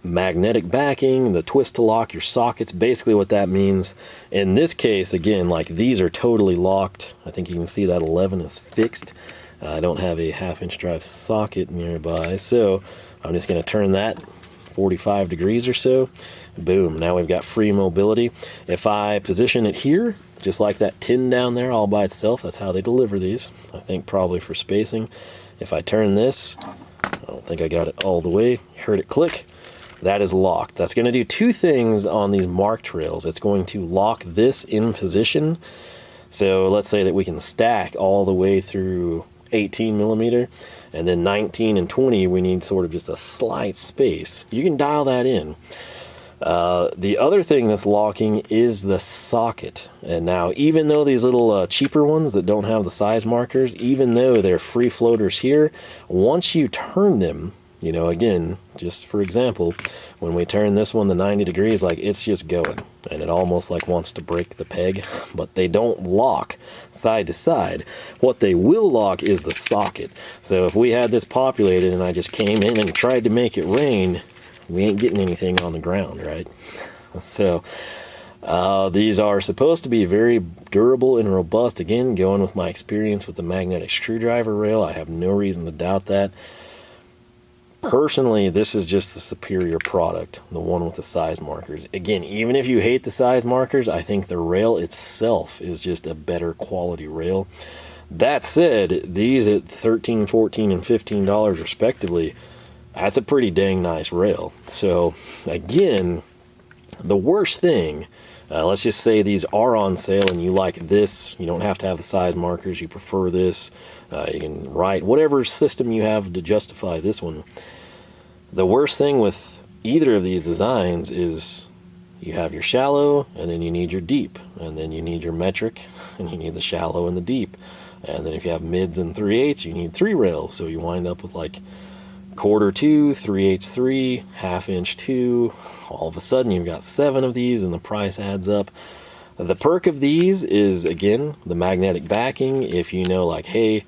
magnetic backing, the twist to lock your sockets, basically what that means. In this case, again, like these are totally locked. I think you can see that 11 is fixed. I don't have a 1/2 drive socket nearby, so I'm just going to turn that 45 degrees or so. Boom, now we've got free mobility. If I position it here, just like that tin down there all by itself, that's how they deliver these. I think probably for spacing. If I turn this, I don't think I got it all the way. You heard it click. That is locked. That's going to do two things on these marked rails. It's going to lock this in position. So let's say that we can stack all the way through 18 millimeter, and then 19 and 20 we need sort of just a slight space. You can dial that in. The other thing that's locking is the socket. And now, even though these little cheaper ones that don't have the size markers, even though they're free floaters here, once you turn them, you know, again, just for example, when we turn this one to 90 degrees, like it's just going, and it almost like wants to break the peg, but they don't lock side to side. What they will lock is the socket. So if we had this populated and I just came in and tried to make it rain, we ain't getting anything on the ground, right? So these are supposed to be very durable and robust. Again, going with my experience with the magnetic screwdriver rail, I have no reason to doubt that. Personally, this is just the superior product, the one with the size markers. Again, even if you hate the size markers, I think the rail itself is just a better quality rail. That said, these at $13, $14, and $15 respectively, that's a pretty dang nice rail. So again, the worst thing, let's just say these are on sale and you like this, you don't have to have the size markers, you prefer this, you can write whatever system you have to justify this one. The worst thing with either of these designs is you have your shallow, and then you need your deep, and then you need your metric, and you need the shallow and the deep. And then if you have mids and 3/8, you need 3 rails, so you wind up with like quarter 2, 3/8 3, 1/2 inch 2. All of a sudden you've got 7 of these and the price adds up. The perk of these is, again, the magnetic backing. If you know, like, hey,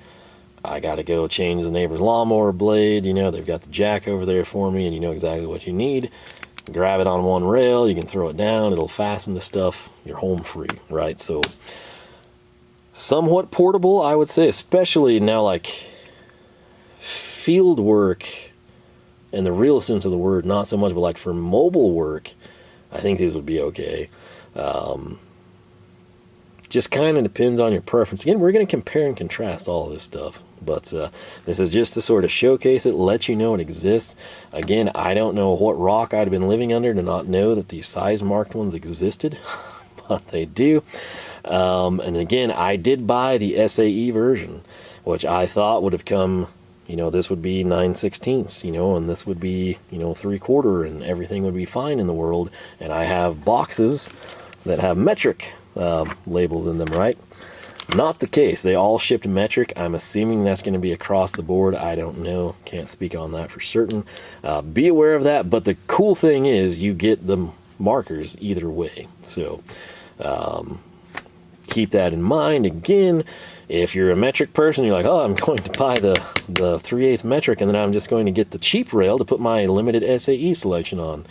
I gotta go change the neighbor's lawnmower blade, you know, they've got the jack over there for me, and you know exactly what you need. grab it on one rail, you can throw it down, it'll fasten to stuff, you're home free, right? So somewhat portable, I would say, especially now, like field work in the real sense of the word, not so much, but like for mobile work, I think these would be okay. Just kind of depends on your preference. Again, we're going to compare and contrast all of this stuff, but this is just to sort of showcase it, let you know it exists. Again, I don't know what rock I'd have been living under to not know that these size marked ones existed, but they do. And again, I did buy the SAE version, which I thought would have come, you know, this would be 9/16, you know, and this would be, you know, 3/4, and everything would be fine in the world. And I have boxes that have metric labels in them, right? Not the case. They all shipped metric. I'm assuming that's going to be across the board. I don't know. Can't speak on that for certain. Be aware of that. But the cool thing is you get the markers either way. So keep that in mind. Again, if you're a metric person, you're like, oh, I'm going to buy the 3/8 metric, and then I'm just going to get the cheap rail to put my limited SAE selection on.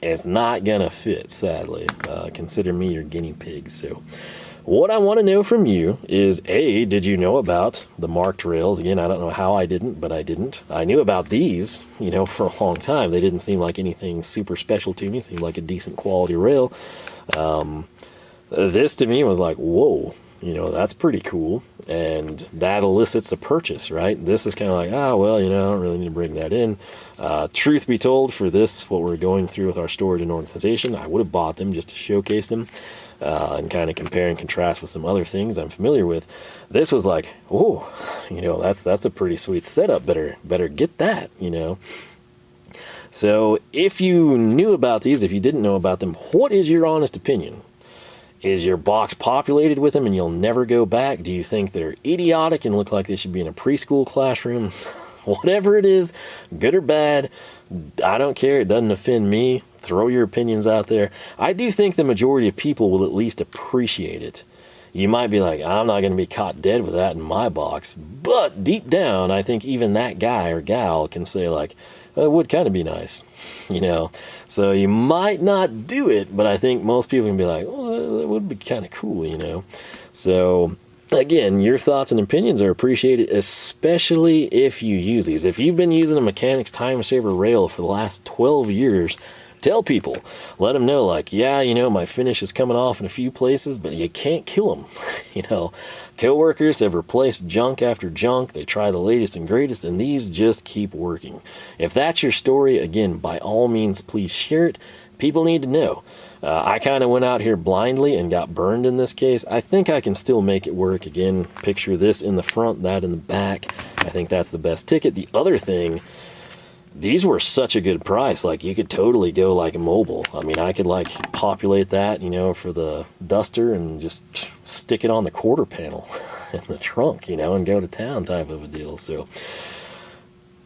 It's not gonna fit, sadly. Consider me your guinea pig. So what I want to know from you is, A, did you know about the marked rails? Again, I don't know how I didn't, but I didn't. I knew about these, you know, for a long time. They didn't seem like anything super special to me. It seemed like a decent quality rail. This to me was like, whoa, you know, that's pretty cool. And that elicits a purchase, right? This is kind of like, well, you know, I don't really need to bring that in. Truth be told, for this, what we're going through with our storage and organization, I would have bought them just to showcase them and kind of compare and contrast with some other things I'm familiar with. This was like, oh, you know, that's a pretty sweet setup. Better get that, you know. So if you knew about these, if you didn't know about them, what is your honest opinion? Is your box populated with them and you'll never go back? Do you think they're idiotic and look like they should be in a preschool classroom? Whatever it is, good or bad, I don't care. It doesn't offend me. Throw your opinions out there. I do think the majority of people will at least appreciate it. You might be like, I'm not going to be caught dead with that in my box. But deep down, I think even that guy or gal can say like, it would kind of be nice, you know. So you might not do it, but I think most people can be like, well, that would be kind of cool, you know. So again, your thoughts and opinions are appreciated, especially if you use these. If you've been using a Mechanics Time Saver rail for the last 12 years, tell people, let them know, like, yeah, you know, my finish is coming off in a few places, but you can't kill them. You know, coworkers have replaced junk after junk. They try the latest and greatest, and these just keep working. If that's your story, again, by all means, please share it. People need to know. I kind of went out here blindly and got burned in this case. I think I can still make it work. Again, picture this in the front, that in the back. I think that's the best ticket. The other thing, these were such a good price. Like, you could totally go like mobile. I mean, I could like populate that, you know, for the duster and just stick it on the quarter panel in the trunk, you know, and go to town type of a deal. So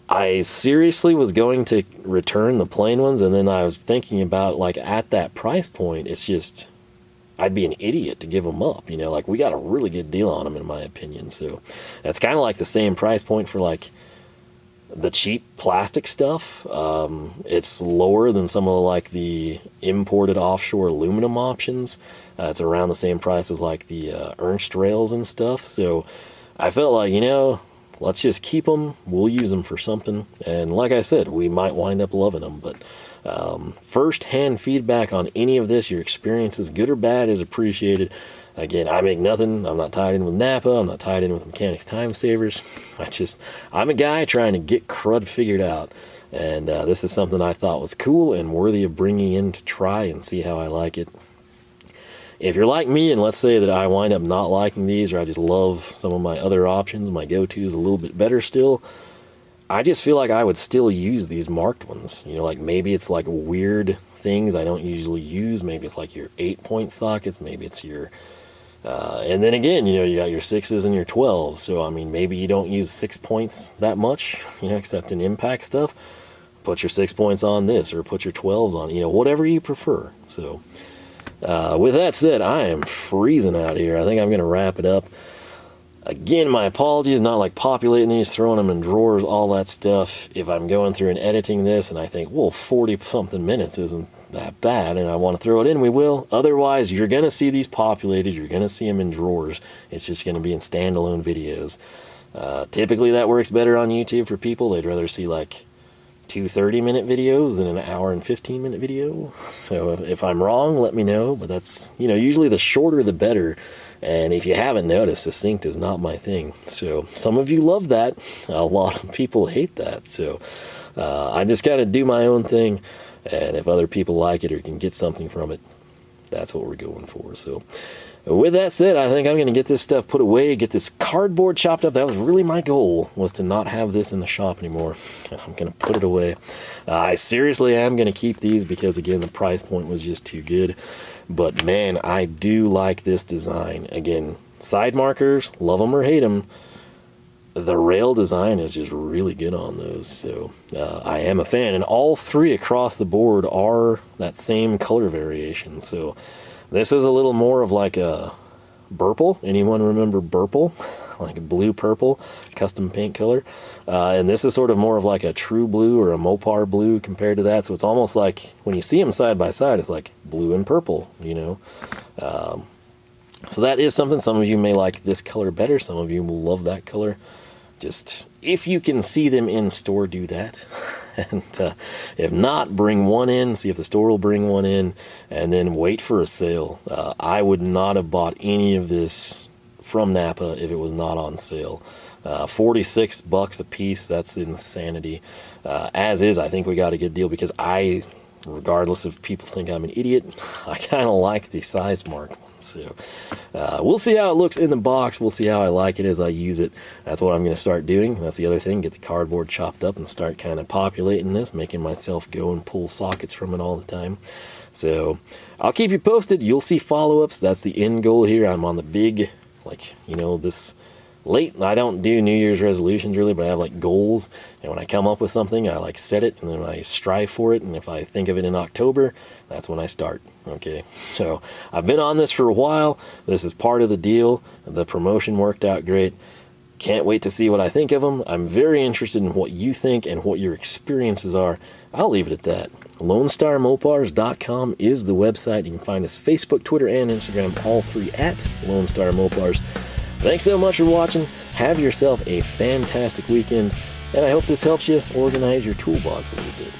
I seriously was going to return the plain ones, and then I was thinking about, like, at that price point, it's just, I'd be an idiot to give them up, you know. Like, we got a really good deal on them, in my opinion. So that's kind of like the same price point for like the cheap plastic stuff. It's lower than some of like the imported offshore aluminum options. It's around the same price as like the Ernst rails and stuff. So I felt like, you know, let's just keep them. We'll use them for something. And like I said, we might wind up loving them. But first-hand feedback on any of this, your experiences, good or bad, is appreciated. Again, I make nothing. I'm not tied in with Napa. I'm not tied in with Mechanics Time Savers. I'm a guy trying to get crud figured out. And this is something I thought was cool and worthy of bringing in to try and see how I like it. If you're like me, and let's say that I wind up not liking these, or I just love some of my other options, my go-tos a little bit better still, I just feel like I would still use these marked ones. You know, like maybe it's like weird things I don't usually use. Maybe it's like your 8-point sockets. Maybe it's your... and then again, you know, you got your 6s and your 12s. So, I mean, maybe you don't use 6 points that much, you know, except in impact stuff. Put your 6 points on this, or put your 12s on, you know, whatever you prefer. So, with that said, I am freezing out here. I think I'm going to wrap it up. Again, my apologies, not like populating these, throwing them in drawers, all that stuff. If I'm going through and editing this and I think, well, 40-something minutes isn't that bad and I want to throw it in, we will. Otherwise, you're going to see these populated. You're going to see them in drawers. It's just going to be in standalone videos. Typically, that works better on YouTube for people. They'd rather see like 2 30-minute videos than an hour and 15-minute video. So if I'm wrong, let me know. But that's, usually the shorter the better. And if you haven't noticed, succinct is not my thing. So some of you love that. A lot of people hate that. So I just kind of do my own thing. And if other people like it or can get something from it, that's what we're going for. So with that said, I think I'm going to get this stuff put away, get this cardboard chopped up. That was really my goal, was to not have this in the shop anymore. I'm going to put it away. I seriously am going to keep these because, again, the price point was just too good. But man, I do like this design. Again, side markers, love them or hate them. The rail design is just really good on those. So I am a fan. And all three across the board are that same color variation. So this is a little more of like a Burple. Anyone remember Burple? Like a blue-purple custom paint color. And this is sort of more of like a true blue or a Mopar blue compared to that. So it's almost like when you see them side by side, it's like blue and purple, So that is something. Some of you may like this color better. Some of you will love that color. Just, if you can see them in store, do that. And if not, bring one in, see if the store will bring one in, and then wait for a sale. I would not have bought any of this from Napa if it was not on sale. $46 a piece, that's insanity. As is, I think we got a good deal because regardless if people think I'm an idiot, I kind of like the size marked ones. So we'll see how it looks in the box. We'll see how I like it as I use it. That's what I'm going to start doing. That's the other thing, get the cardboard chopped up and start kind of populating this, making myself go and pull sockets from it all the time. So I'll keep you posted. You'll see follow-ups. That's the end goal here. I'm on the big, this late. I don't do New Year's resolutions really, but I have like goals. And when I come up with something, I like set it and then I strive for it. And if I think of it in October, that's when I start. Okay. So I've been on this for a while. This is part of the deal. The promotion worked out great. Can't wait to see what I think of them. I'm very interested in what you think and what your experiences are. I'll leave it at that. LoneStarMopars.com is the website. You can find us Facebook, Twitter, and Instagram, all three at Lone Star Mopars. Thanks so much for watching. Have yourself a fantastic weekend, and I hope this helps you organize your toolbox a little bit.